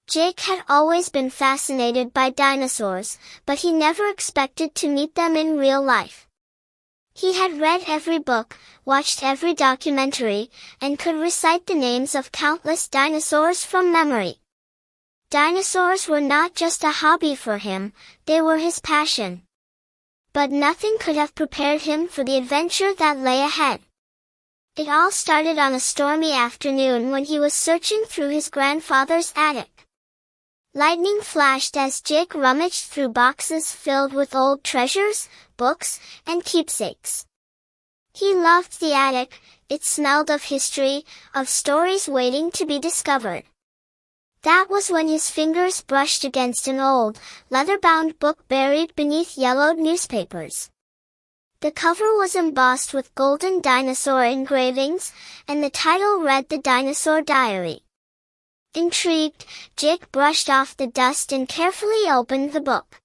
Jake had always been fascinated by dinosaurs, but he never expected to meet them in real life. He had read every book, watched every documentary, and could recite the names of countless dinosaurs from memory. Dinosaurs were not just a hobby for him, they were his passion. But nothing could have prepared him for the adventure that lay ahead. It all started on a stormy afternoon when he was searching through his grandfather's attic. Lightning flashed as Jake rummaged through boxes filled with old treasures, books, and keepsakes. He loved the attic. It smelled of history, of stories waiting to be discovered. That was when his fingers brushed against an old, leather-bound book buried beneath yellowed newspapers. The cover was embossed with golden dinosaur engravings, and the title read The Dinosaur Diary. Intrigued, Jake brushed off the dust and carefully opened the book.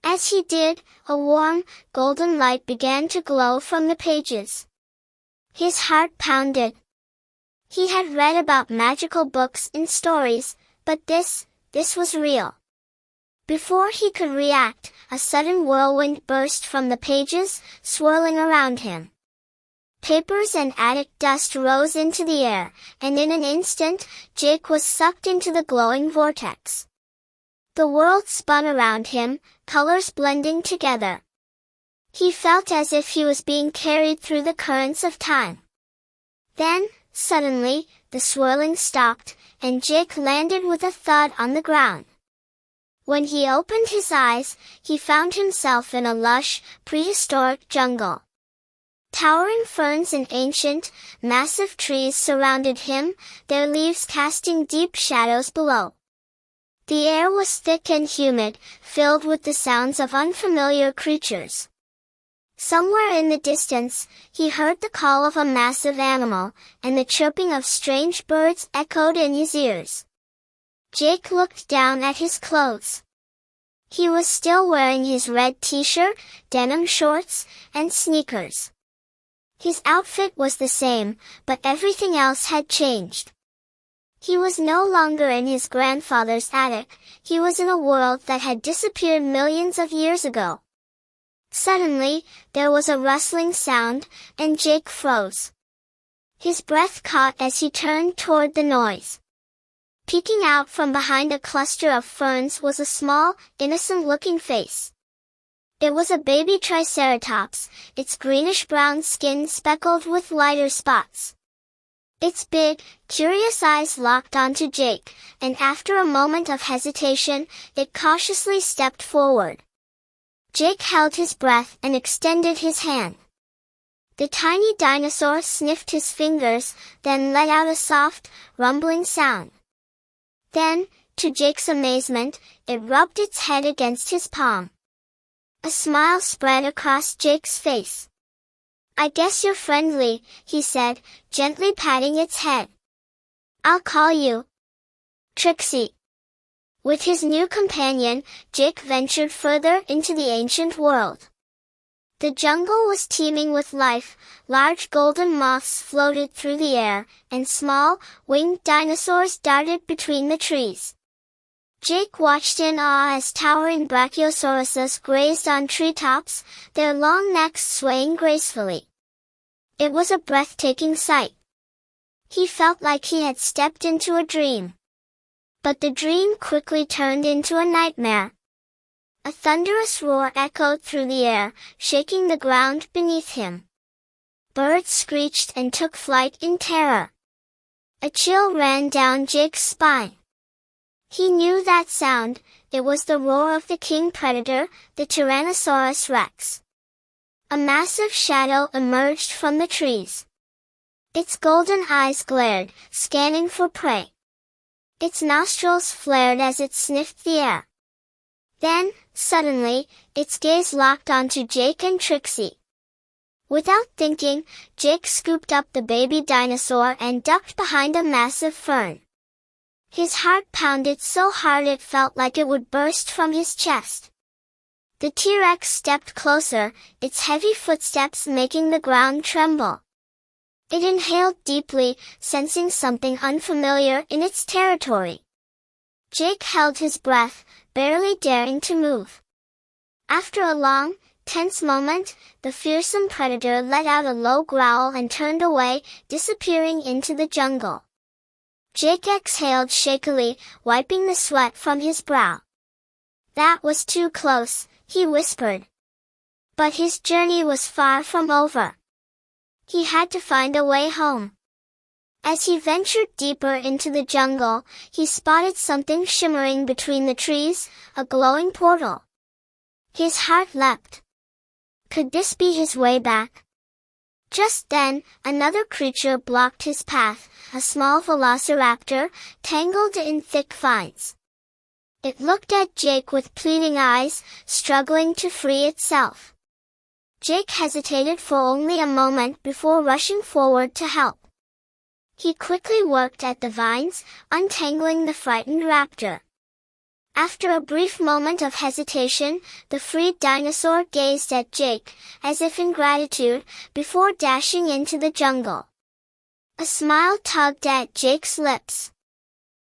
As he did, a warm, golden light began to glow from the pages. His heart pounded. He had read about magical books and stories, but this was real. Before he could react, a sudden whirlwind burst from the pages, swirling around him. Papers and attic dust rose into the air, and in an instant, Jake was sucked into the glowing vortex. The world spun around him, colors blending together. He felt as if he was being carried through the currents of time. Then, suddenly, the swirling stopped, and Jake landed with a thud on the ground. When he opened his eyes, he found himself in a lush, prehistoric jungle. Towering ferns and ancient, massive trees surrounded him, their leaves casting deep shadows below. The air was thick and humid, filled with the sounds of unfamiliar creatures. Somewhere in the distance, he heard the call of a massive animal, and the chirping of strange birds echoed in his ears. Jake looked down at his clothes. He was still wearing his red t-shirt, denim shorts, and sneakers. His outfit was the same, but everything else had changed. He was no longer in his grandfather's attic, he was in a world that had disappeared millions of years ago. Suddenly, there was a rustling sound, and Jake froze. His breath caught as he turned toward the noise. Peeking out from behind a cluster of ferns was a small, innocent-looking face. It was a baby Triceratops, its greenish-brown skin speckled with lighter spots. Its big, curious eyes locked onto Jake, and after a moment of hesitation, it cautiously stepped forward. Jake held his breath and extended his hand. The tiny dinosaur sniffed his fingers, then let out a soft, rumbling sound. Then, to Jake's amazement, it rubbed its head against his palm. A smile spread across Jake's face. "I guess you're friendly," he said, gently patting its head. "I'll call you Trixie." With his new companion, Jake ventured further into the ancient world. The jungle was teeming with life, large golden moths floated through the air, and small, winged dinosaurs darted between the trees. Jake watched in awe as towering brachiosauruses grazed on treetops, their long necks swaying gracefully. It was a breathtaking sight. He felt like he had stepped into a dream. But the dream quickly turned into a nightmare. A thunderous roar echoed through the air, shaking the ground beneath him. Birds screeched and took flight in terror. A chill ran down Jake's spine. He knew that sound. It was the roar of the king predator, the Tyrannosaurus rex. A massive shadow emerged from the trees. Its golden eyes glared, scanning for prey. Its nostrils flared as it sniffed the air. Then, suddenly, its gaze locked onto Jake and Trixie. Without thinking, Jake scooped up the baby dinosaur and ducked behind a massive fern. His heart pounded so hard it felt like it would burst from his chest. The T-Rex stepped closer, its heavy footsteps making the ground tremble. It inhaled deeply, sensing something unfamiliar in its territory. Jake held his breath, barely daring to move. After a long, tense moment, the fearsome predator let out a low growl and turned away, disappearing into the jungle. Jake exhaled shakily, wiping the sweat from his brow. "That was too close," he whispered. But his journey was far from over. He had to find a way home. As he ventured deeper into the jungle, he spotted something shimmering between the trees, a glowing portal. His heart leapt. Could this be his way back? Just then, another creature blocked his path, a small velociraptor, tangled in thick vines. It looked at Jake with pleading eyes, struggling to free itself. Jake hesitated for only a moment before rushing forward to help. He quickly worked at the vines, untangling the frightened raptor. After a brief moment of hesitation, the freed dinosaur gazed at Jake, as if in gratitude, before dashing into the jungle. A smile tugged at Jake's lips.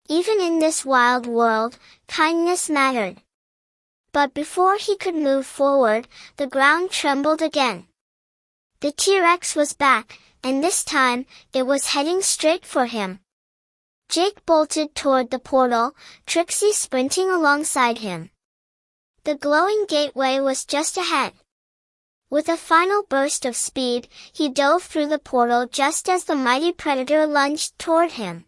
Even in this wild world, kindness mattered. But before he could move forward, the ground trembled again. The T-Rex was back, and this time, it was heading straight for him. Jake bolted toward the portal, Trixie sprinting alongside him. The glowing gateway was just ahead. With a final burst of speed, he dove through the portal just as the mighty predator lunged toward him.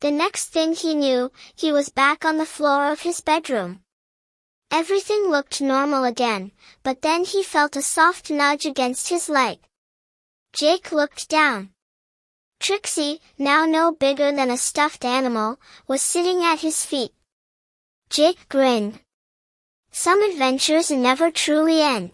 The next thing he knew, he was back on the floor of his bedroom. Everything looked normal again, but then he felt a soft nudge against his leg. Jake looked down. Trixie, now no bigger than a stuffed animal, was sitting at his feet. Jake grinned. Some adventures never truly end.